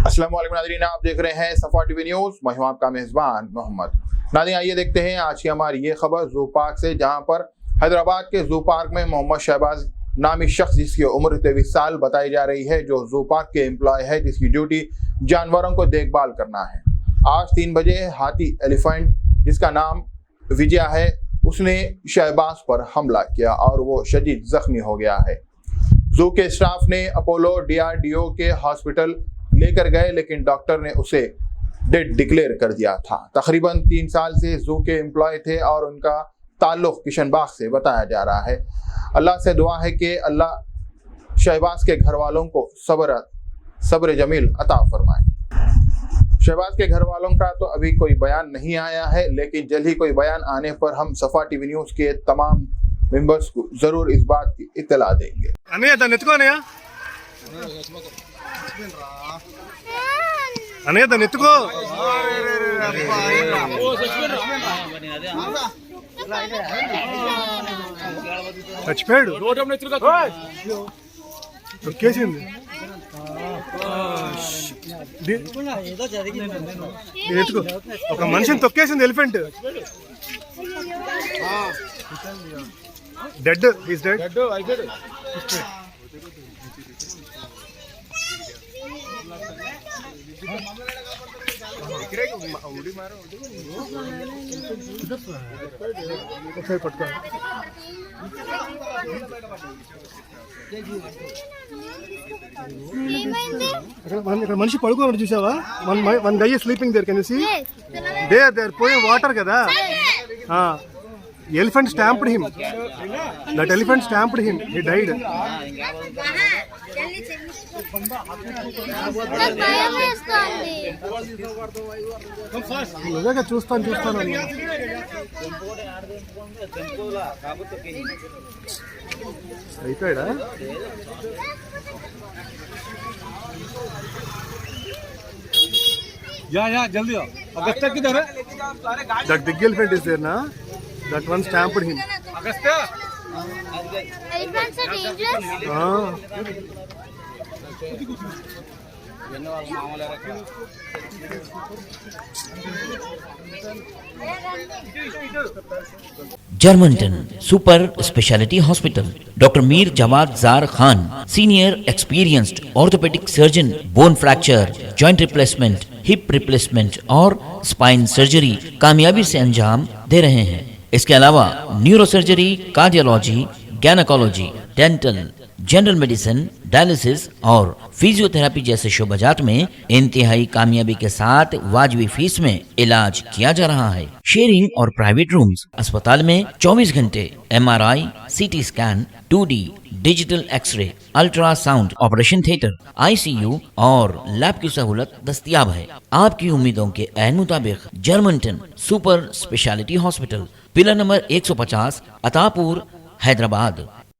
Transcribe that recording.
अस्सलाम वालेकुम नाज़रीन, आप देख रहे हैं सफा टीवी न्यूज़। मैं हूं आपका मेज़बान मोहम्मद। नाज़रीन, आइए देखते हैं आज की हमारी ये खबर जू पार्क से, जहां पर हैदराबाद के जू पार्क में मोहम्मद शहबाज नामी शख्स, जिसकी उम्र 23 साल बताई जा रही है, जो जू पार्क के एम्प्लॉय है, जिसकी ड्यूटी जानवरों को देखभाल करना है। आज 3 बजे हाथी एलिफेंट, जिसका नाम विजय है, उसने शहबाज पर हमला किया और वो शदीद जख्मी हो गया है। जू के स्टाफ ने अपोलो DRDO के हॉस्पिटल लेकर गए, लेकिन डॉक्टर ने उसे डेड डिक्लेयर कर दिया था। तकरीबन 3 साल से जू के एम्प्लॉय थे और उनका ताल्लुक किशनबाग से बताया जा रहा है। अल्लाह से दुआ है कि अल्लाह शहबाज के घर वालों को सब्र जमील अता फरमाए। शहबाज के घर वालों का तो अभी कोई बयान नहीं आया है, लेकिन जल्द ही कोई बयान आने पर हम सफा टीवी न्यूज़ के तमाम मेंबर्स को जरूर इस बात की इत्तला देंगे। అన్నయ్య దాన్ని ఎత్తుకో. చచ్చిపోయాడు, తొక్కేసింది. ఎత్తుకో, ఒక మనిషిని తొక్కేసింది ఎలిఫెంట్. Dead, is dead. ఒకసారి పట్టుకో. ఇక్కడ మనిషి పడుకోమని చూసావా? One guy sleeping there, can you see? There పోయిన వాటర్ కదా. Elephant stamped him. That elephant stamped him. He died. నిజంగా చూస్తాను అయిపోయాడా? या जल्दी आओ. अगस्त्य किधर है? That big elephant is there na? That one stamped him. Agastya? Elephants are dangerous? Germantown super speciality Hospital, doctor Mir Jawad जार Khan, senior experienced orthopaedic surgeon, bone fracture, joint replacement, hip replacement और spine surgery कामयाबी से अंजाम दे रहे हैं। इसके अलावा neuro surgery, cardiology, gynaecology, dental, general medicine, dialysis और फिजियोथेरेपी जैसे शोबाजात में इंतहाई कामयाबी के साथ वाजबी फीस में इलाज किया जा रहा है। शेयरिंग और प्राइवेट रूम्स, अस्पताल में 24 घंटे MRI, CT scan, 2D digital x-ray, ultrasound, operation theatre, ICU और लैब की सहूलत दस्तयाब है। आपकी उम्मीदों के ऐन मुताबिक Germanton super speciality hospital, pillar number 150, Attapur, Hyderabad.